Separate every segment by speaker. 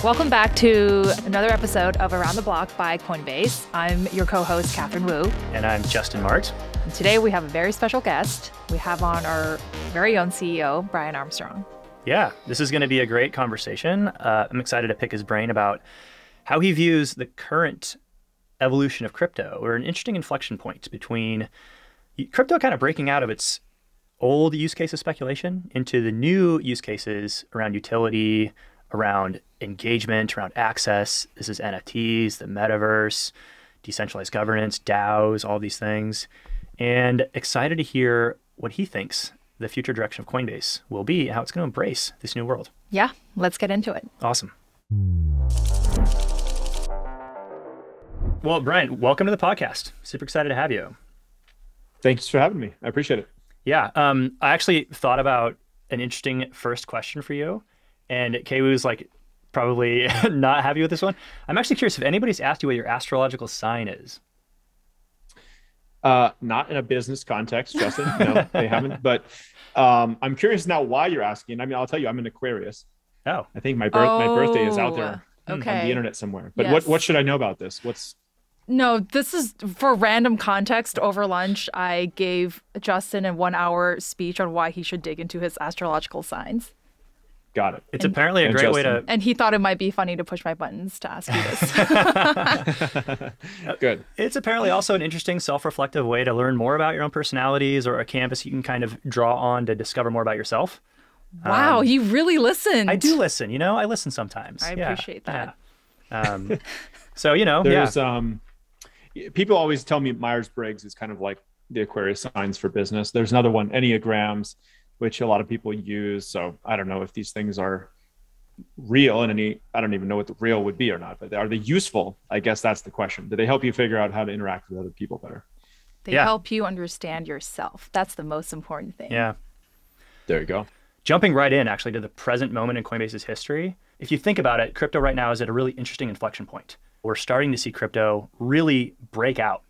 Speaker 1: Welcome back to another episode of Around the Block by Coinbase. I'm your co-host, Katherine Wu.
Speaker 2: And I'm Justin Mart.
Speaker 1: And today we have a very special guest. We have on our very own CEO, Brian Armstrong.
Speaker 2: Yeah, this is going to be a great conversation. I'm excited to pick his brain about how he views the current evolution of crypto. We're an interesting inflection point between crypto kind of breaking out of its old use case of speculation into the new use cases around utility, around engagement, around access. This is NFTs, the metaverse, decentralized governance, DAOs, all these things. And excited to hear what he thinks the future direction of Coinbase will be, how it's going to embrace this new world.
Speaker 1: Yeah, let's get into it.
Speaker 2: Awesome. Well, Brian, welcome to the podcast. Super excited to have you.
Speaker 3: Thanks for having me. I appreciate it.
Speaker 2: Yeah, I actually thought about an interesting first question for you. And Kwu's like probably not happy with this one. I'm actually curious if anybody's asked you what your astrological sign is.
Speaker 3: Not in a business context, Justin. No, they haven't. But I'm curious now why you're asking. I mean, I'll tell you, I'm an Aquarius.
Speaker 2: Oh,
Speaker 3: I think my birthday is out there on the internet somewhere. But
Speaker 1: yes.
Speaker 3: What should I know about this?
Speaker 1: No, this is for random context. Over lunch, I gave Justin a 1-hour speech on why he should dig into his astrological signs.
Speaker 3: Got it.
Speaker 2: It's apparently a great way to...
Speaker 1: And he thought it might be funny to push my buttons to ask you this.
Speaker 3: Good.
Speaker 2: It's apparently also an interesting self-reflective way to learn more about your own personalities, or a canvas you can kind of draw on to discover more about yourself.
Speaker 1: Wow, you really listened.
Speaker 2: I do listen, I listen sometimes.
Speaker 1: I appreciate that.
Speaker 2: Yeah. So,
Speaker 3: There's, people always tell me Myers-Briggs is kind of like the Aquarius signs for business. There's another one, Enneagrams, which a lot of people use. So I don't know if these things are real and I don't even know what the real would be or not, but are they useful? I guess that's the question. Do they help you figure out how to interact with other people better?
Speaker 1: They help you understand yourself. That's the most important thing.
Speaker 2: Yeah.
Speaker 3: There you go.
Speaker 2: Jumping right in actually to the present moment in Coinbase's history. If you think about it, crypto right now is at a really interesting inflection point. We're starting to see crypto really break out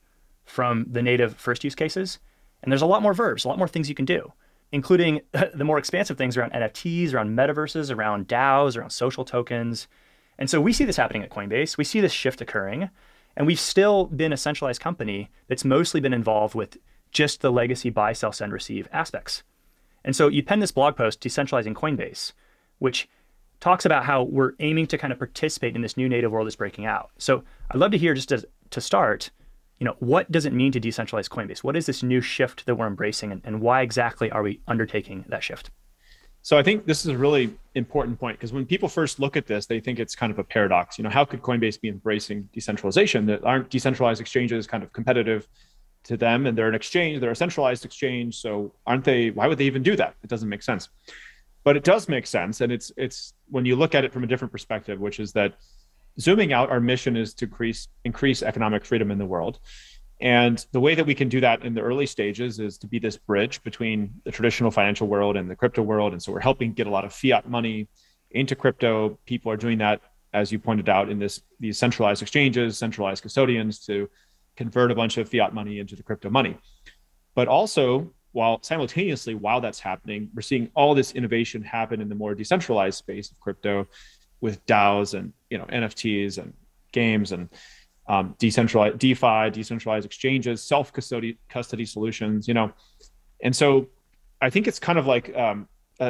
Speaker 2: from the native first use cases. And there's a lot more verbs, a lot more things you can do, including the more expansive things around NFTs, around metaverses, around DAOs, around social tokens. And so we see this happening at Coinbase. We see this shift occurring. And we've still been a centralized company that's mostly been involved with just the legacy buy, sell, send, receive aspects. And so you pen this blog post, Decentralizing Coinbase, which talks about how we're aiming to kind of participate in this new native world that's breaking out. So I'd love to hear, just to start, what does it mean to decentralize Coinbase? What is this new shift that we're embracing, and why exactly are we undertaking that shift?
Speaker 3: So I think this is a really important point, because when people first look at this, they think it's kind of a paradox. How could Coinbase be embracing decentralization? That aren't decentralized exchanges kind of competitive to them, and they're an exchange, they're a centralized exchange. So aren't they, why would they even do that? It doesn't make sense. But it does make sense. And it's when you look at it from a different perspective, which is that zooming out, our mission is to increase economic freedom in the world. And the way that we can do that in the early stages is to be this bridge between the traditional financial world and the crypto world. And so we're helping get a lot of fiat money into crypto. People are doing that, as you pointed out, in these centralized exchanges, centralized custodians, to convert a bunch of fiat money into the crypto money. But also, while that's happening, we're seeing all this innovation happen in the more decentralized space of crypto, with DAOs and NFTs and games and decentralized DeFi, decentralized exchanges, self-custody solutions, And so I think it's kind of like a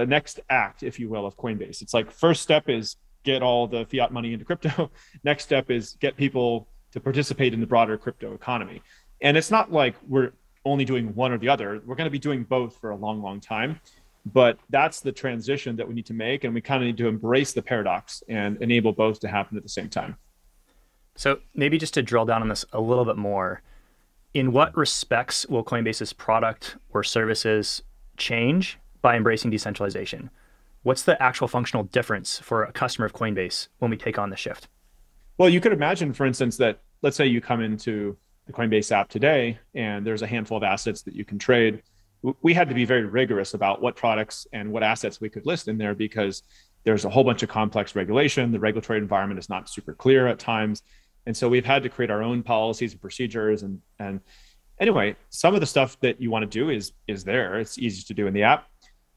Speaker 3: next act, if you will, of Coinbase. It's like, first step is get all the fiat money into crypto. Next step is get people to participate in the broader crypto economy. And it's not like we're only doing one or the other. We're going to be doing both for a long, long time. But that's the transition that we need to make. And we kind of need to embrace the paradox and enable both to happen at the same time.
Speaker 2: So maybe just to drill down on this a little bit more, in what respects will Coinbase's product or services change by embracing decentralization? What's the actual functional difference for a customer of Coinbase when we take on the shift?
Speaker 3: Well, you could imagine, for instance, that let's say you come into the Coinbase app today and there's a handful of assets that you can trade. We had to be very rigorous about what products and what assets we could list in there, because there's a whole bunch of complex regulation. The regulatory environment is not super clear at times. And so we've had to create our own policies and procedures. And anyway, some of the stuff that you want to do is there. It's easy to do in the app.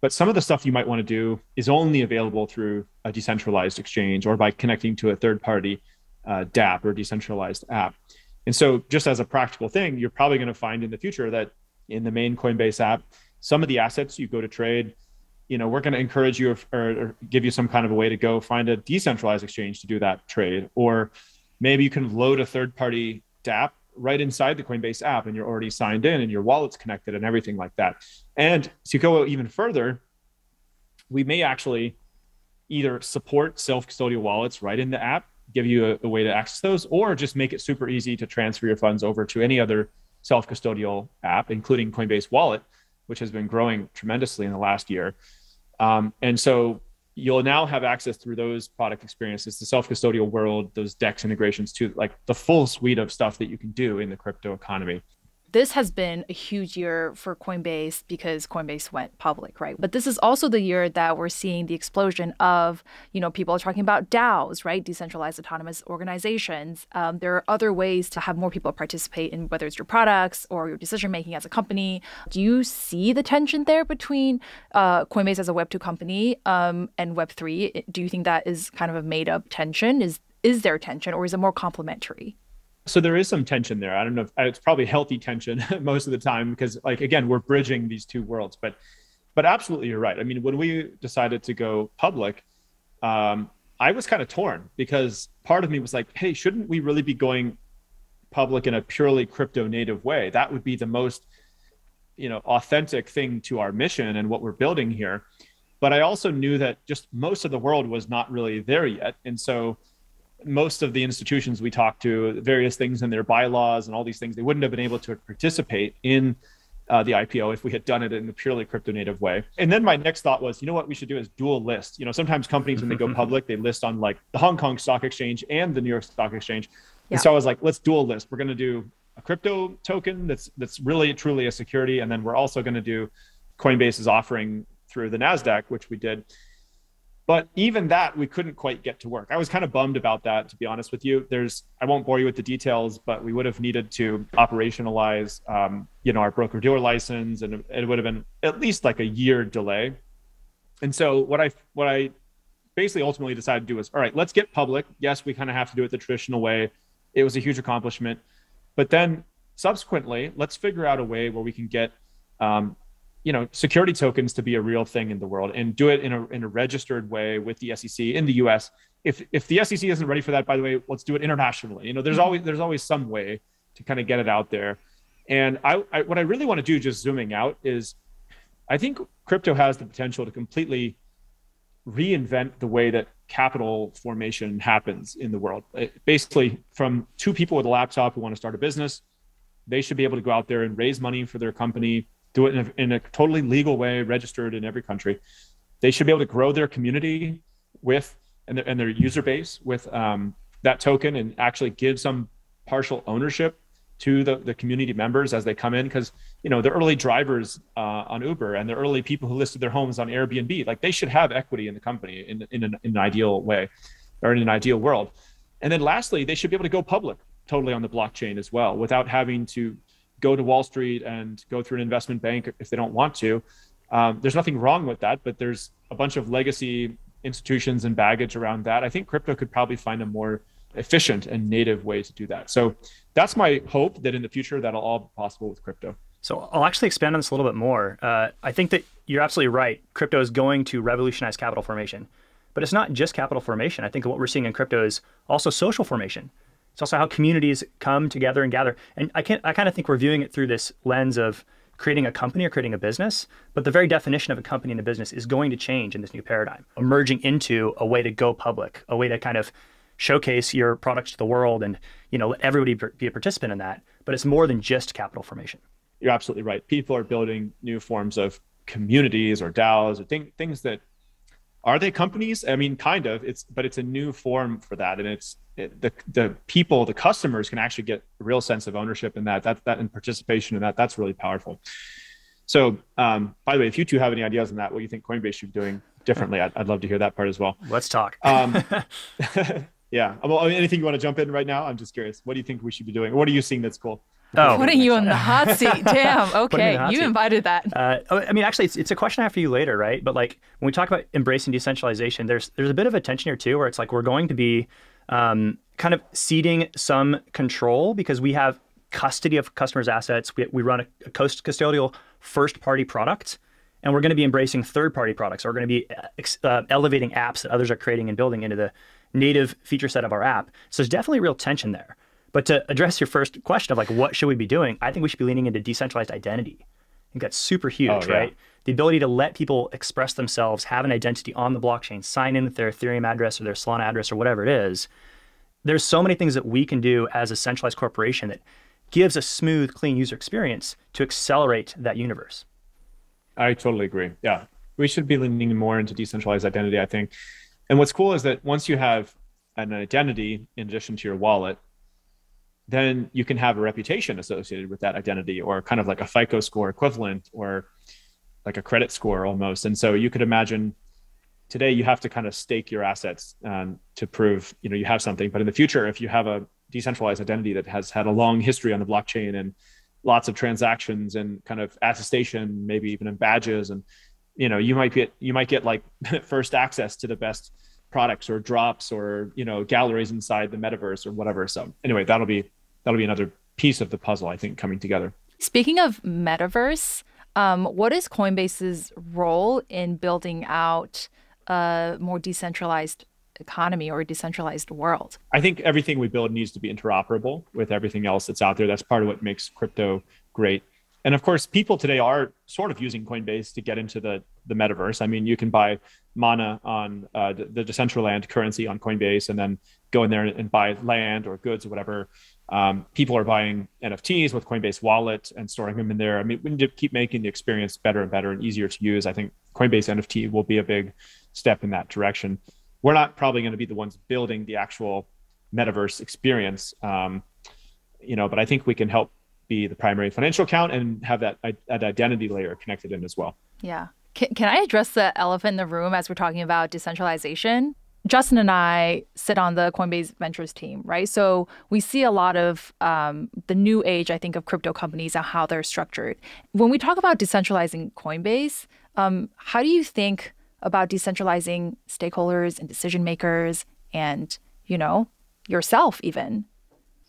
Speaker 3: But some of the stuff you might want to do is only available through a decentralized exchange or by connecting to a third-party dApp or decentralized app. And so just as a practical thing, you're probably going to find in the future that in the main Coinbase app, some of the assets you go to trade, we're going to encourage you or give you some kind of a way to go find a decentralized exchange to do that trade. Or maybe you can load a third-party dApp right inside the Coinbase app and you're already signed in and your wallet's connected and everything like that. And to go even further, we may actually either support self-custodial wallets right in the app, give you a way to access those, or just make it super easy to transfer your funds over to any other self-custodial app, including Coinbase Wallet, which has been growing tremendously in the last year. And so you'll now have access through those product experiences, the self-custodial world, those DEX integrations to like the full suite of stuff that you can do in the crypto economy.
Speaker 1: This has been a huge year for Coinbase because Coinbase went public, right? But this is also the year that we're seeing the explosion of, people are talking about DAOs, right? Decentralized autonomous organizations. There are other ways to have more people participate in whether it's your products or your decision-making as a company. Do you see the tension there between Coinbase as a Web2 company and Web3? Do you think that is kind of a made-up tension? Is there tension or is it more complementary?
Speaker 3: So there is some tension there. I don't know if it's probably healthy tension most of the time because again, we're bridging these two worlds, but absolutely you're right. I mean, when we decided to go public, I was kind of torn because part of me was like, hey, shouldn't we really be going public in a purely crypto native way? That would be the most, authentic thing to our mission and what we're building here. But I also knew that just most of the world was not really there yet. And so most of the institutions we talked to, various things in their bylaws and all these things, they wouldn't have been able to participate in the IPO if we had done it in a purely crypto native way. And then my next thought was, what we should do is dual list. Sometimes companies, when they go public, they list on like the Hong Kong Stock Exchange and the New York Stock Exchange. Yeah. And so I was like, let's dual list. We're going to do a crypto token that's really truly a security. And then we're also going to do Coinbase's offering through the NASDAQ, which we did. But even that, we couldn't quite get to work. I was kind of bummed about that, to be honest with you. I won't bore you with the details, but we would have needed to operationalize, our broker-dealer license, and it would have been at least like a year delay. And so what I basically ultimately decided to do was, all right, let's get public. Yes, we kind of have to do it the traditional way. It was a huge accomplishment. But then subsequently, let's figure out a way where we can get security tokens to be a real thing in the world and do it in a registered way with the SEC in the US. If the SEC isn't ready for that, by the way, let's do it internationally. There's always some way to kind of get it out there. And what I really want to do, just zooming out, is I think crypto has the potential to completely reinvent the way that capital formation happens in the world. Basically, from two people with a laptop who want to start a business, they should be able to go out there and raise money for their company, do it in a totally legal way, registered in every country. They should be able to grow their community and their user base with that token and actually give some partial ownership to the community members as they come in. Because, the early drivers on Uber and the early people who listed their homes on Airbnb, like they should have equity in the company in an ideal way or in an ideal world. And then lastly, they should be able to go public totally on the blockchain as well without having to go to Wall Street and go through an investment bank if they don't want to. There's nothing wrong with that, but there's a bunch of legacy institutions and baggage around that. I think crypto could probably find a more efficient and native way to do that. So that's my hope, that in the future, that'll all be possible with crypto.
Speaker 2: So I'll actually expand on this a little bit more. I think that you're absolutely right. Crypto is going to revolutionize capital formation, but it's not just capital formation. I think what we're seeing in crypto is also social formation. It's also how communities come together and gather. And I kind of think we're viewing it through this lens of creating a company or creating a business, but the very definition of a company and a business is going to change in this new paradigm, emerging into a way to go public, a way to kind of showcase your products to the world and, let everybody be a participant in that. But it's more than just capital formation.
Speaker 3: You're absolutely right. People are building new forms of communities or DAOs or things that, are they companies? I mean, kind of. But it's a new form for that, and the people, the customers, can actually get a real sense of ownership in that and participation in that. That's really powerful. So, by the way, if you two have any ideas on that, what you think Coinbase should be doing differently, I'd love to hear that part as well.
Speaker 2: Let's talk.
Speaker 3: Yeah. Well, anything you want to jump in right now? I'm just curious. What do you think we should be doing? What are you seeing that's cool?
Speaker 2: Oh,
Speaker 1: Putting you in the hot seat. Damn.
Speaker 2: Putting me in
Speaker 1: Okay.
Speaker 2: the hot
Speaker 1: You
Speaker 2: seat.
Speaker 1: invited that.
Speaker 2: I mean, actually, it's a question I have for you later, right? But like when we talk about embracing decentralization, there's a bit of a tension here too, where it's like we're going to be kind of ceding some control because we have custody of customers' assets. We run a custodial first-party product, and we're going to be embracing third-party products. Or we're going to be elevating apps that others are creating and building into the native feature set of our app. So there's definitely real tension there. But to address your first question of like, what should we be doing? I think we should be leaning into decentralized identity. I think that's super huge, right? The ability to let people express themselves, have an identity on the blockchain, sign in with their Ethereum address or their Solana address or whatever it is. There's so many things that we can do as a centralized corporation that gives a smooth, clean user experience to accelerate that universe.
Speaker 3: I totally agree. Yeah. We should be leaning more into decentralized identity, I think. And what's cool is that once you have an identity in addition to your wallet, then you can have a reputation associated with that identity, or kind of like a FICO score equivalent, or like a credit score almost. And so you could imagine today you have to kind of stake your assets to prove, you have something. But in the future, if you have a decentralized identity that has had a long history on the blockchain and lots of transactions and kind of attestation, maybe even in badges, and you might get like first access to the best products or drops or galleries inside the metaverse or whatever. So anyway, that'll be another piece of the puzzle, I think, coming together.
Speaker 1: Speaking of metaverse, what is Coinbase's role in building out a more decentralized economy or a decentralized world?
Speaker 3: I think everything we build needs to be interoperable with everything else that's out there. That's part of what makes crypto great. And of course, people today are sort of using Coinbase to get into the metaverse. I mean, you can buy mana on the Decentralized currency on Coinbase and then go in there and buy land or goods or whatever. People are buying NFTs with Coinbase Wallet and storing them in there. I mean, we need to keep making the experience better and better and easier to use. I think Coinbase NFT will be a big step in that direction. We're not probably going to be the ones building the actual metaverse experience, but I think we can help be the primary financial account and have that identity layer connected in as well.
Speaker 1: Yeah. Can I address the elephant in the room as we're talking about decentralization? Justin and I sit on the Coinbase Ventures team, right? So we see a lot of the new age, I think, of crypto companies and how they're structured. When we talk about decentralizing Coinbase, how do you think about decentralizing stakeholders and decision makers and, yourself even?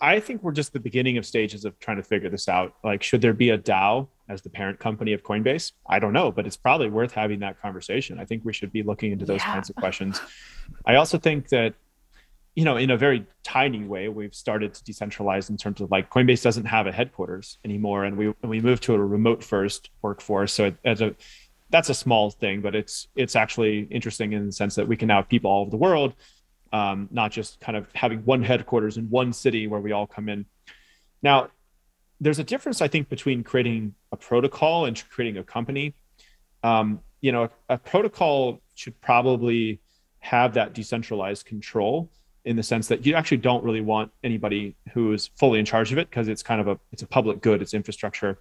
Speaker 3: I think we're just the beginning of stages of trying to figure this out. Like, should there be a DAO as the parent company of Coinbase? I don't know, but it's probably worth having that conversation. I think we should be looking into those kinds of questions. I also think that, in a very tiny way, we've started to decentralize in terms of like Coinbase doesn't have a headquarters anymore. And we moved to a remote first workforce. So that's a small thing, but it's actually interesting in the sense that we can now have people all over the world, not just kind of having one headquarters in one city where we all come in. Now, there's a difference, I think, between creating a protocol and creating a company. A protocol should probably have that decentralized control in the sense that you actually don't really want anybody who is fully in charge of it because it's a public good, it's infrastructure.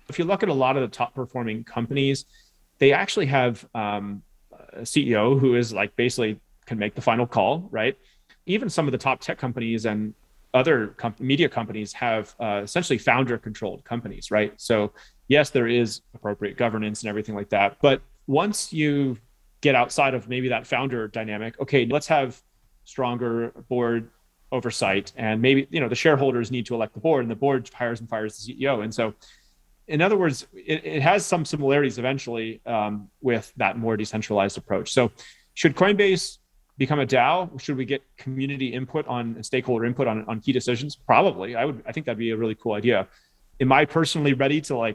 Speaker 3: If you look at a lot of the top performing companies, they actually have a CEO who is like basically can make the final call, right? Even some of the top tech companies and other media companies have essentially founder-controlled companies, right? So yes, there is appropriate governance and everything like that. But once you get outside of maybe that founder dynamic, okay, let's have stronger board oversight. And maybe, the shareholders need to elect the board and the board hires and fires the CEO. And so, in other words, it has some similarities eventually with that more decentralized approach. So should Coinbase become a DAO? Should we get community input and stakeholder input on key decisions? Probably. I think that'd be a really cool idea. Am I personally ready to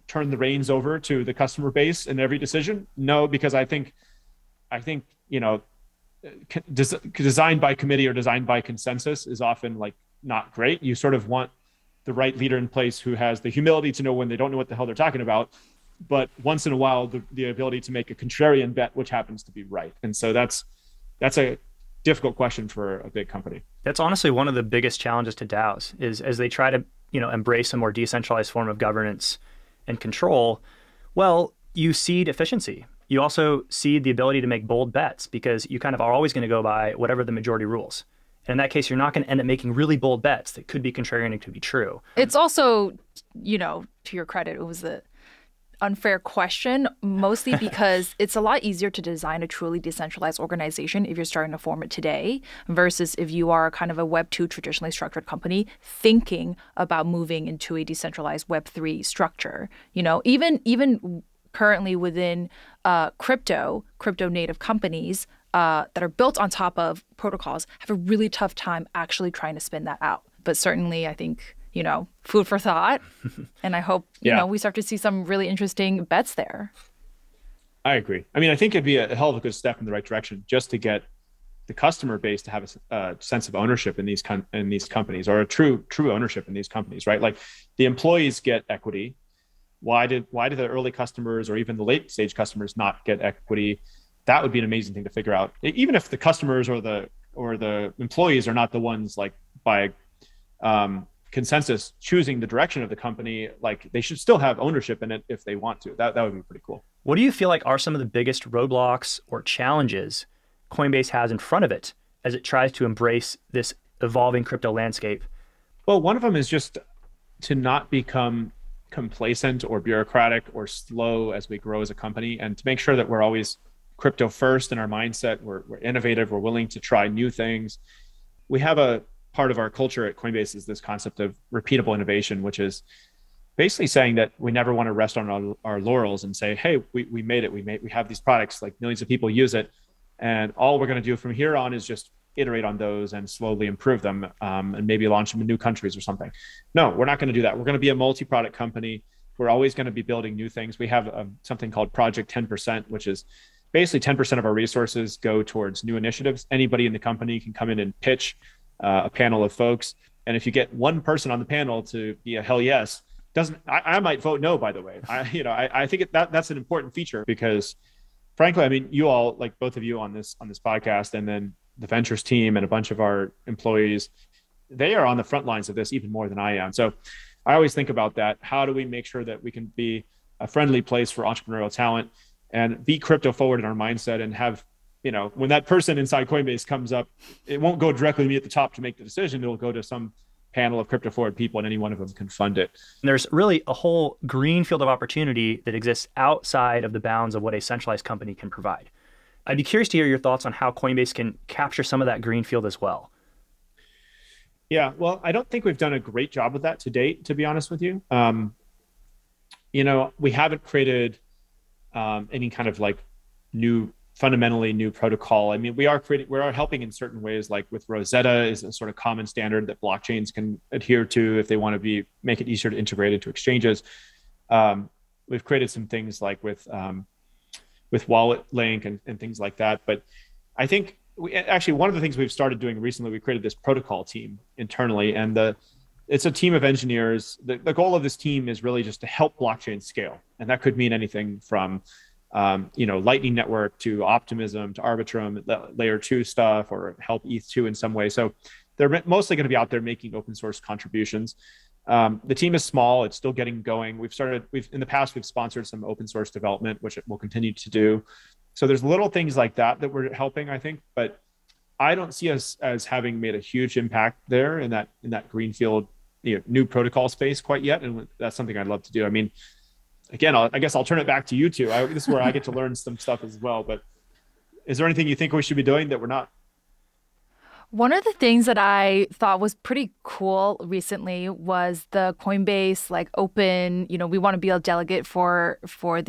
Speaker 3: turn the reins over to the customer base in every decision? No, because I think designed by committee or designed by consensus is often not great. You sort of want the right leader in place who has the humility to know when they don't know what the hell they're talking about, but once in a while the ability to make a contrarian bet, which happens to be right. And so that's a difficult question for a big company.
Speaker 2: That's honestly one of the biggest challenges to DAOs is as they try to, embrace a more decentralized form of governance and control. Well, you cede efficiency. You also cede the ability to make bold bets because you kind of are always going to go by whatever the majority rules. And in that case, you're not going to end up making really bold bets that could be contrarian and could be true.
Speaker 1: It's also, to your credit, it was an unfair question, mostly because it's a lot easier to design a truly decentralized organization if you're starting to form it today versus if you are kind of a Web 2 traditionally structured company thinking about moving into a decentralized Web 3 structure. Even currently within crypto native companies that are built on top of protocols have a really tough time actually trying to spin that out. But certainly, I think, food for thought. And I hope, we start to see some really interesting bets there.
Speaker 3: I agree. I mean, I think it'd be a hell of a good step in the right direction just to get the customer base to have a sense of ownership in these companies, or a true ownership in these companies, right? Like the employees get equity. Why did the early customers or even the late stage customers not get equity? That would be an amazing thing to figure out. Even if the customers or the employees are not the ones, like by consensus choosing the direction of the company, like they should still have ownership in it if they want to. That would be pretty cool.
Speaker 2: What do you feel like are some of the biggest roadblocks or challenges Coinbase has in front of it as it tries to embrace this evolving crypto landscape?
Speaker 3: Well, one of them is just to not become complacent or bureaucratic or slow as we grow as a company, and to make sure that we're always crypto first in our mindset. We're innovative. We're willing to try new things. We have a part of our culture at Coinbase is this concept of repeatable innovation, which is basically saying that we never want to rest on our laurels and say, hey, we made it. We have these products, like millions of people use it. And all we're going to do from here on is just iterate on those and slowly improve them, and maybe launch them in new countries or something. No, we're not going to do that. We're going to be a multi-product company. We're always going to be building new things. We have something called Project 10%, which is basically 10% of our resources go towards new initiatives. Anybody in the company can come in and pitch a panel of folks. And if you get one person on the panel to be a hell yes, I might vote no, by the way. I think that's an important feature because frankly, I mean, you all, like both of you on this podcast, and then the ventures team and a bunch of our employees, they are on the front lines of this even more than I am. So I always think about that. How do we make sure that we can be a friendly place for entrepreneurial talent and be crypto forward in our mindset, and have, when that person inside Coinbase comes up, it won't go directly to me at the top to make the decision. It'll go to some panel of crypto forward people, and any one of them can fund it.
Speaker 2: And there's really a whole green field of opportunity that exists outside of the bounds of what a centralized company can provide. I'd be curious to hear your thoughts on how Coinbase can capture some of that green field as well.
Speaker 3: Yeah, well, I don't think we've done a great job of that to date, to be honest with you. We haven't created any kind of like fundamentally new protocol. I mean, we are helping in certain ways, like with Rosetta is a sort of common standard that blockchains can adhere to if they want to make it easier to integrate into exchanges. We've created some things like with Wallet Link and things like that. But I think one of the things we've started doing recently, we created this protocol team internally, and it's a team of engineers. The goal of this team is really just to help blockchain scale. And that could mean anything from Lightning Network to Optimism to Arbitrum, layer 2 stuff, or help ETH2 in some way. So they're mostly going to be out there making open source contributions. The team is small. It's still getting going. In the past, we've sponsored some open source development, which we'll continue to do. So there's little things like that we're helping, I think, but I don't see us as having made a huge impact there in that greenfield, new protocol space quite yet. And that's something I'd love to do. I mean, again, I guess I'll turn it back to you two. This is where I get to learn some stuff as well. But is there anything you think we should be doing that we're not?
Speaker 1: One of the things that I thought was pretty cool recently was the Coinbase open, we want to be a delegate for the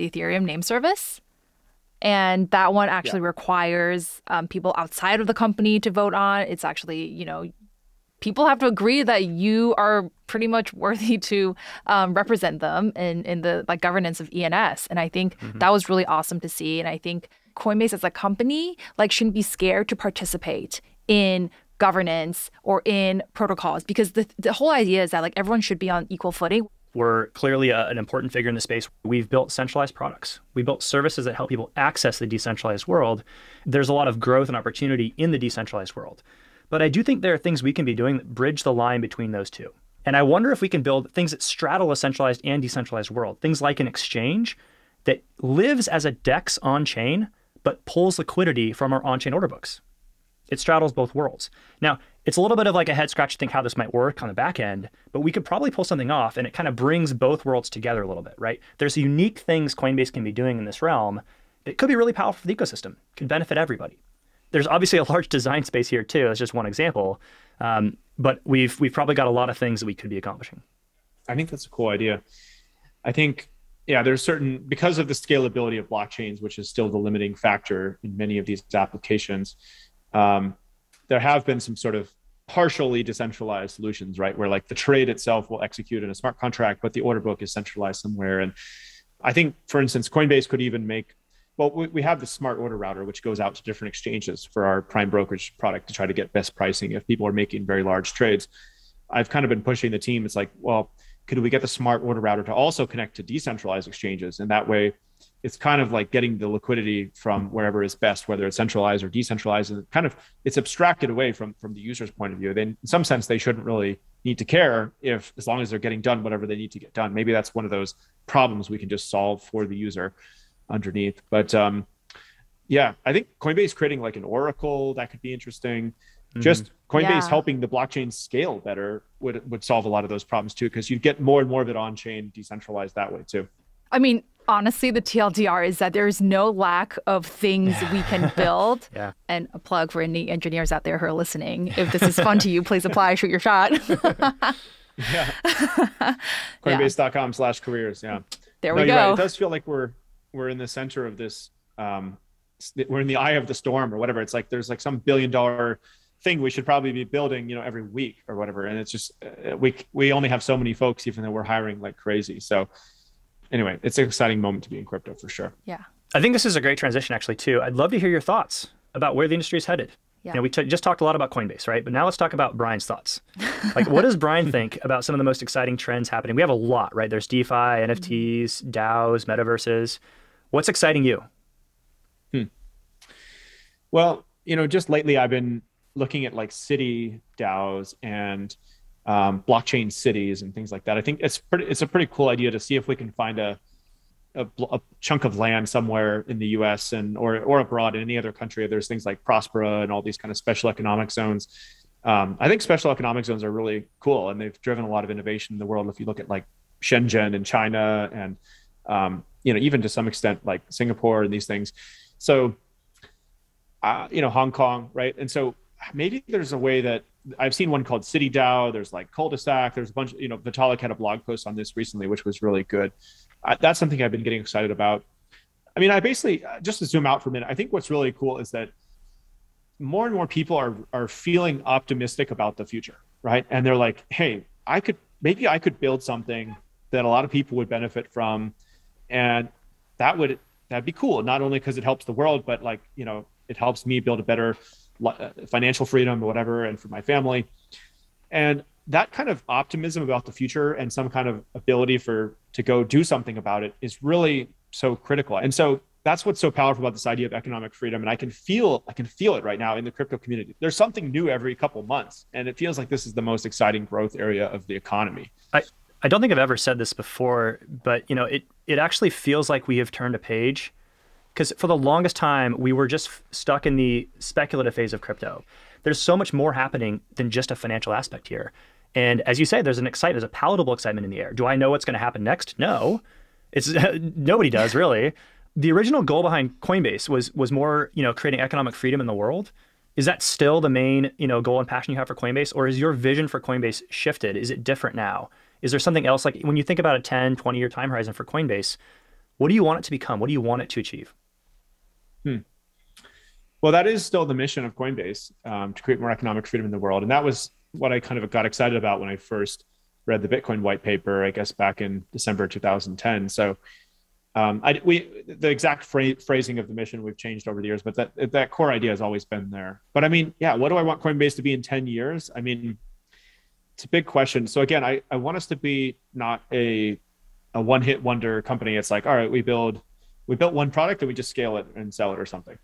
Speaker 1: Ethereum name service. And that one actually requires people outside of the company to vote on. It's actually, people have to agree that you are pretty much worthy to represent them in the governance of ENS. And I think that was really awesome to see. And I think Coinbase as a company shouldn't be scared to participate in governance or in protocols, because the whole idea is that everyone should be on equal footing.
Speaker 2: We're clearly an important figure in the space. We've built centralized products. We built services that help people access the decentralized world. There's a lot of growth and opportunity in the decentralized world. But I do think there are things we can be doing that bridge the line between those two. And I wonder if we can build things that straddle a centralized and decentralized world. Things like an exchange that lives as a DEX on-chain, but pulls liquidity from our on-chain order books. It straddles both worlds. Now, It's a little bit of like a head scratch to think how this might work on the back end, but we could probably pull something off, and it kind of brings both worlds together a little bit, right? There's unique things Coinbase can be doing in this realm that could be really powerful for the ecosystem, could benefit everybody. There's obviously a large design space here too. That's just one example, but we've probably got a lot of things that we could be accomplishing.
Speaker 3: I think that's a cool idea. I think, yeah, there's certain, because of the scalability of blockchains, which is still the limiting factor in many of these applications, there have been some sort of partially decentralized solutions, right? Where like the trade itself will execute in a smart contract, but the order book is centralized somewhere. And I think, for instance, Coinbase could even make, well, we have the smart order router, which goes out to different exchanges for our prime brokerage product to try to get best pricing if people are making very large trades. I've kind of been pushing the team. It's like, well, could we get the smart order router to also connect to decentralized exchanges? And that way it's kind of like getting the liquidity from wherever is best, whether it's centralized or decentralized, and kind of it's abstracted away from the user's point of view. Then in some sense, they shouldn't really need to care if, as long as they're getting done whatever they need to get done. Maybe that's one of those problems we can just solve for the user underneath. But yeah, I think Coinbase creating like an Oracle, that could be interesting. Just Coinbase helping the blockchain scale better would solve a lot of those problems too, because you'd get more and more of it on chain, decentralized that way too.
Speaker 1: I mean, honestly, the TLDR is that there is no lack of things we can build. And a plug for any engineers out there who are listening. If this is fun to you, please apply, shoot your shot.
Speaker 3: Coinbase.com/careers. Yeah.
Speaker 1: There we go.
Speaker 3: Right. It does feel like we're in the center of this. We're in the eye of the storm or whatever. It's like there's like some $1 billion thing we should probably be building, every week or whatever. And it's just we only have so many folks, even though we're hiring like crazy. So anyway, it's an exciting moment to be in crypto for sure.
Speaker 1: Yeah.
Speaker 2: I think this is a great transition actually too. I'd love to hear your thoughts about where the industry is headed.
Speaker 1: Yeah.
Speaker 2: We just talked a lot about Coinbase, right? But now let's talk about Brian's thoughts. Like, what does Brian think about some of the most exciting trends happening? We have a lot, right? There's DeFi, NFTs, DAOs, metaverses. What's exciting you?
Speaker 3: Well, just lately I've been looking at like city DAOs and blockchain cities and things like that. I think it's a pretty cool idea to see if we can find a chunk of land somewhere in the US or abroad in any other country. There's things like Prospera and all these kind of special economic zones. I think special economic zones are really cool, and they've driven a lot of innovation in the world. If you look at like Shenzhen in China and even to some extent like Singapore and these things. So Hong Kong, right? And so maybe there's a way that I've seen one called City DAO. There's like cul-de-sac. There's a bunch, Vitalik had a blog post on this recently, which was really good. That's something I've been getting excited about. I mean, I basically, just to zoom out for a minute, I think what's really cool is that more and more people are feeling optimistic about the future, right? And they're like, hey, maybe I could build something that a lot of people would benefit from. And that'd be cool. Not only because it helps the world, but like, it helps me build a better financial freedom or whatever, and for my family. And that kind of optimism about the future and some kind of ability to go do something about it is really so critical. And so that's what's so powerful about this idea of economic freedom. And I can feel it right now in the crypto community. There's something new every couple of months, and it feels like this is the most exciting growth area of the economy.
Speaker 2: I don't think I've ever said this before, but it actually feels like we have turned a page. Because for the longest time, we were just stuck in the speculative phase of crypto. There's so much more happening than just a financial aspect here. And as you say, there's a palatable excitement in the air. Do I know what's going to happen next? No. Nobody does, really. The original goal behind Coinbase was more, creating economic freedom in the world. Is that still the main, goal and passion you have for Coinbase? Or is your vision for Coinbase shifted? Is it different now? Is there something else? Like when you think about a 10, 20-year time horizon for Coinbase, what do you want it to become? What do you want it to achieve?
Speaker 3: Well, that is still the mission of Coinbase, to create more economic freedom in the world. And that was what I kind of got excited about when I first read the Bitcoin white paper, I guess back in December 2010. So the exact phrasing of the mission we've changed over the years, but that core idea has always been there. But I mean, yeah, what do I want Coinbase to be in 10 years? I mean, it's a big question. So again, I want us to be not a one-hit wonder company. It's like, all right, we built one product and we just scale it and sell it or something.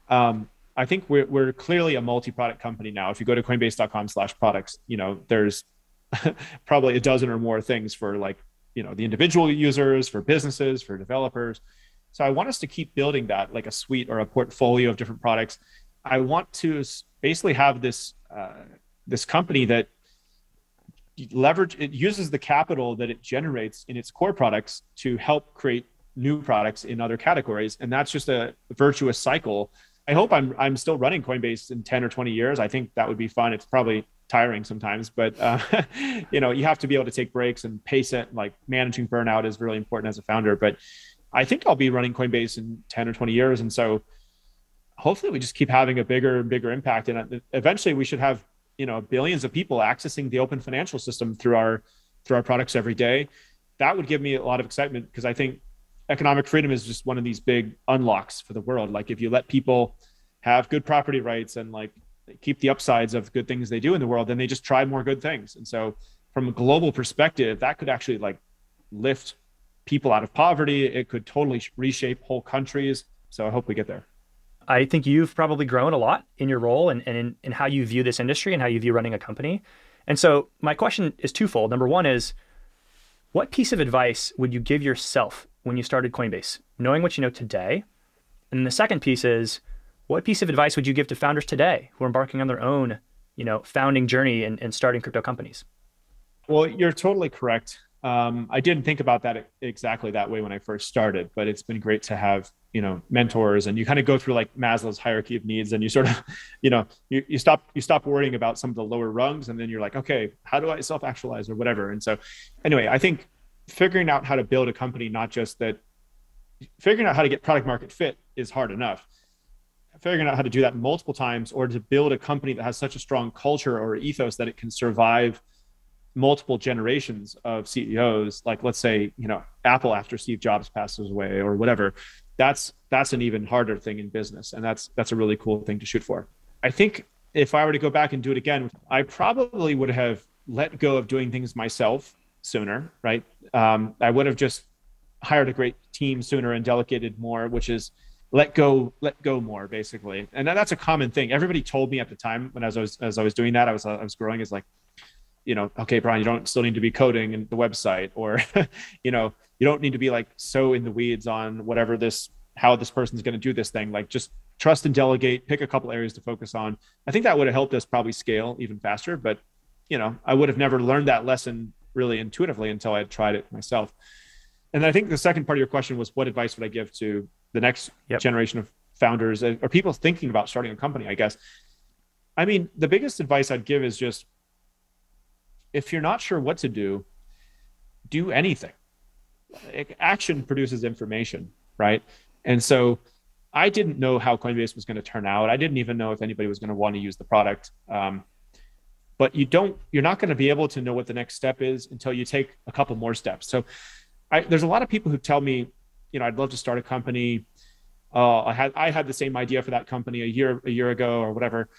Speaker 3: I think we're clearly a multi-product company now. If you go to coinbase.com/products, there's probably a dozen or more things for like, the individual users, for businesses, for developers. So I want us to keep building that, like a suite or a portfolio of different products. I want to basically have this this company that it uses the capital that it generates in its core products to help create new products in other categories. And that's just a virtuous cycle. I hope I'm still running Coinbase in 10 or 20 years. I think that would be fun. It's probably tiring sometimes, but you have to be able to take breaks and pace it. Like managing burnout is really important as a founder, but I think I'll be running Coinbase in 10 or 20 years. And so hopefully we just keep having a bigger and bigger impact. And eventually we should have, billions of people accessing the open financial system through our products every day. That would give me a lot of excitement, because I think economic freedom is just one of these big unlocks for the world. Like if you let people have good property rights and like keep the upsides of good things they do in the world, then they just try more good things. And so from a global perspective, that could actually like lift people out of poverty. It could totally reshape whole countries. So I hope we get there.
Speaker 2: I think you've probably grown a lot in your role and in how you view this industry and how you view running a company. And so my question is twofold. Number one is, what piece of advice would you give yourself when you started Coinbase, knowing what you know today? And the second piece is, what piece of advice would you give to founders today who are embarking on their own, founding journey and starting crypto companies?
Speaker 3: Well, you're totally correct. I didn't think about that exactly that way when I first started, but it's been great to have, mentors, and you kind of go through like Maslow's hierarchy of needs, and you sort of, you stop worrying about some of the lower rungs, and then you're like, okay, how do I self-actualize or whatever? And so anyway, I think figuring out how to build a company, not just that, figuring out how to get product market fit is hard enough. Figuring out how to do that multiple times, or to build a company that has such a strong culture or ethos that it can survive multiple generations of CEOs, like let's say, Apple after Steve Jobs passes away or whatever, that's an even harder thing in business. And that's a really cool thing to shoot for. I think if I were to go back and do it again, I probably would have let go of doing things myself sooner, right? I would have just hired a great team sooner and delegated more, which is let go more, basically. And that's a common thing. Everybody told me at the time when as I was doing that, I was growing, is like, okay, Brian, you don't still need to be coding in the website, or, you don't need to be like so in the weeds on how this person's going to do this thing. Like just trust and delegate, pick a couple areas to focus on. I think that would have helped us probably scale even faster, but I would have never learned that lesson really intuitively until I had tried it myself. And I think the second part of your question was, what advice would I give to the next generation of founders or people thinking about starting a company, I guess? I mean, the biggest advice I'd give is just, if you're not sure what to do anything. Action produces information, right? And so I didn't know how Coinbase was going to turn out. I didn't even know if anybody was going to want to use the product. But you're not going to be able to know what the next step is until you take a couple more steps. So there's a lot of people who tell me, I'd love to start a company. I had the same idea for that company a year ago or whatever.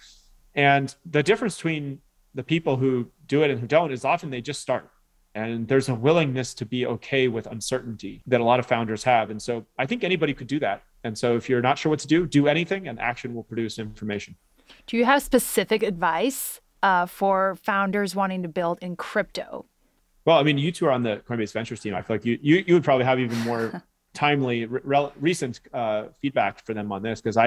Speaker 3: And the difference between the people who do it and who don't is often they just start. And there's a willingness to be okay with uncertainty that a lot of founders have. And so I think anybody could do that. And so if you're not sure what to do anything, and action will produce information.
Speaker 1: Do you have specific advice for founders wanting to build in crypto?
Speaker 3: Well, I mean, you two are on the Coinbase Ventures team. I feel like you would probably have even more timely, recent feedback for them on this, because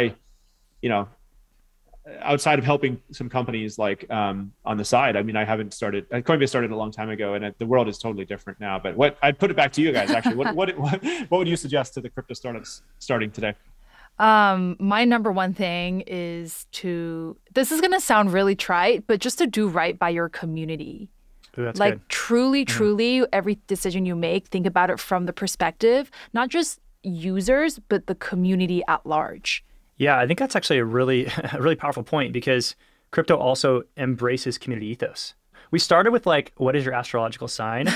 Speaker 3: outside of helping some companies like on the side, I mean, I haven't started. Coinbase started a long time ago, and the world is totally different now. But I'd put it back to you guys. Actually, what would you suggest to the crypto startups starting today?
Speaker 1: My number one thing is this is going to sound really trite, but just to do right by your community.
Speaker 2: Ooh, that's
Speaker 1: like
Speaker 2: good.
Speaker 1: Truly, every decision you make, think about it from the perspective, not just users, but the community at large.
Speaker 2: Yeah, I think that's actually a really powerful point, because crypto also embraces community ethos. We started with like, what is your astrological sign?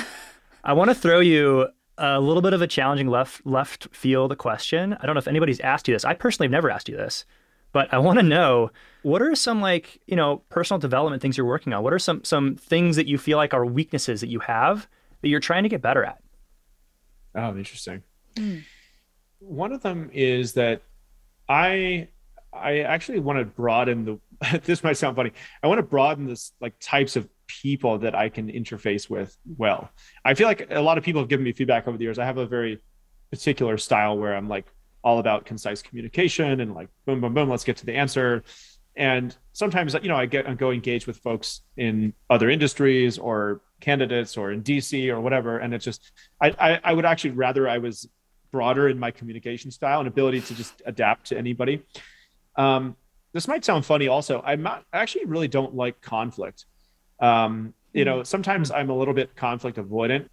Speaker 2: I want to throw you a little bit of a challenging left field question. I don't know if anybody's asked you this. I personally have never asked you this, but I want to know, what are some personal development things you're working on? What are some things that you feel like are weaknesses that you have that you're trying to get better at?
Speaker 3: Oh, interesting. One of them is that I actually want to broaden this might sound funny. I want to broaden this like types of people that I can interface with well. I feel like a lot of people have given me feedback over the years. I have a very particular style where I'm like all about concise communication and like boom, boom, boom, let's get to the answer. And sometimes, I go engage with folks in other industries or candidates or in DC or whatever. And it's just, I would actually rather I was broader in my communication style and ability to just adapt to anybody. This might sound funny also. I actually really don't like conflict. Sometimes I'm a little bit conflict avoidant,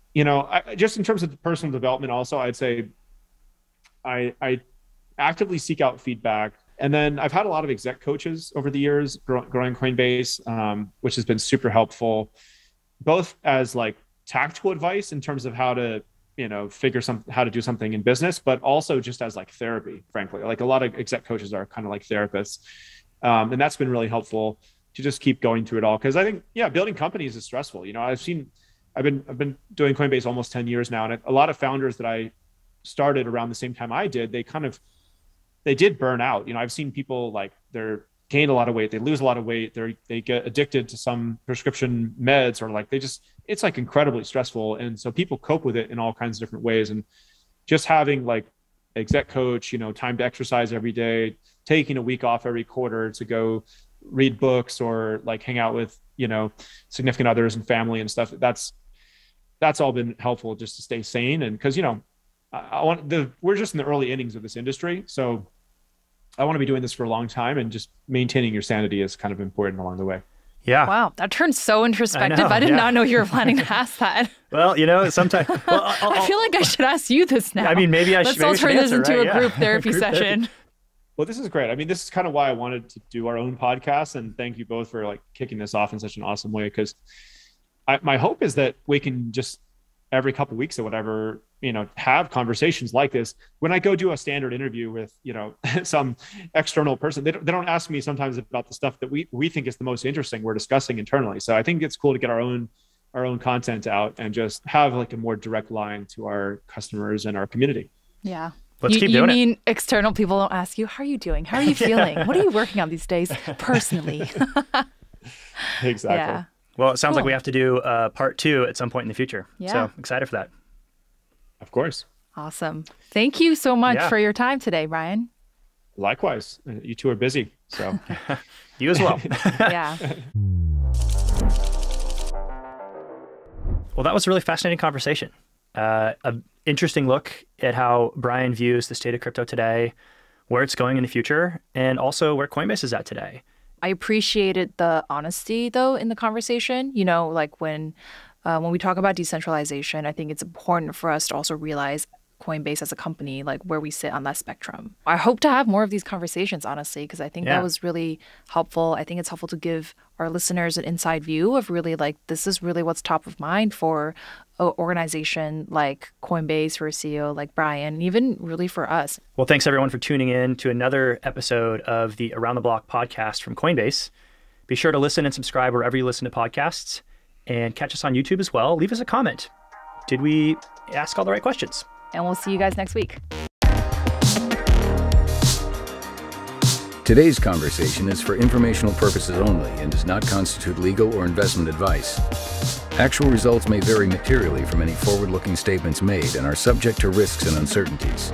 Speaker 3: just in terms of personal development also, I'd say I actively seek out feedback. And then I've had a lot of exec coaches over the years growing Coinbase, which has been super helpful, both as like tactical advice in terms of how to, how to do something in business, but also just as like therapy, frankly. Like a lot of exec coaches are kind of like therapists. And that's been really helpful to just keep going through it all. Cause I think, building companies is stressful. I've been doing Coinbase almost 10 years now. And a lot of founders that I started around the same time I did, they did burn out. I've seen people like they're gain a lot of weight, they lose a lot of weight, they get addicted to some prescription meds, or like it's like incredibly stressful. And so people cope with it in all kinds of different ways. And just having like exec coach, time to exercise every day, taking a week off every quarter to go read books or like hang out with, significant others and family and stuff. That's all been helpful just to stay sane. And cause we're just in the early innings of this industry. So I want to be doing this for a long time, and just maintaining your sanity is kind of important along the way.
Speaker 2: Yeah.
Speaker 1: Wow. That turned so introspective. I did not know you were planning to ask that.
Speaker 2: Well, sometimes
Speaker 1: I feel like I should ask you this now.
Speaker 2: I mean, maybe I
Speaker 1: Let's
Speaker 2: should.
Speaker 1: all turn this into
Speaker 2: right?
Speaker 1: a group therapy session.
Speaker 3: Well, this is great. I mean, this is kind of why I wanted to do our own podcast, and thank you both for like kicking this off in such an awesome way. Because my hope is that we can just every couple of weeks or whatever, have conversations like this. When I go do a standard interview with, some external person, they don't ask me sometimes about the stuff that we think is the most interesting we're discussing internally. So I think it's cool to get our own content out and just have like a more direct line to our customers and our community.
Speaker 1: Yeah.
Speaker 2: Let's keep doing it.
Speaker 1: You mean external people don't ask you, how are you doing? How are you feeling? What are you working on these days personally?
Speaker 3: Exactly.
Speaker 1: Yeah.
Speaker 2: Well, it sounds like we have to do part 2 at some point in the future.
Speaker 1: Yeah.
Speaker 2: So excited for that.
Speaker 3: Of course.
Speaker 1: Awesome. Thank you so much for your time today, Brian.
Speaker 3: Likewise. You two are busy. So
Speaker 2: you as well.
Speaker 1: Yeah.
Speaker 2: Well, that was a really fascinating conversation. An interesting look at how Brian views the state of crypto today, where it's going in the future, and also where Coinbase is at today.
Speaker 1: I appreciated the honesty, though, in the conversation. Like when we talk about decentralization, I think it's important for us to also realize Coinbase as a company, like where we sit on that spectrum. I hope to have more of these conversations, honestly, because I think that was really helpful. I think it's helpful to give our listeners an inside view of really like, this is really what's top of mind for an organization like Coinbase, for a CEO like Brian, and even really for us. Well,
Speaker 2: thanks everyone for tuning in to another episode of the Around the Block podcast from Coinbase. Be sure to listen and subscribe wherever you listen to podcasts, and catch us on YouTube as well. Leave us a comment. Did we ask all the right questions?
Speaker 1: And we'll see you guys next week.
Speaker 4: Today's conversation is for informational purposes only and does not constitute legal or investment advice. Actual results may vary materially from any forward-looking statements made and are subject to risks and uncertainties.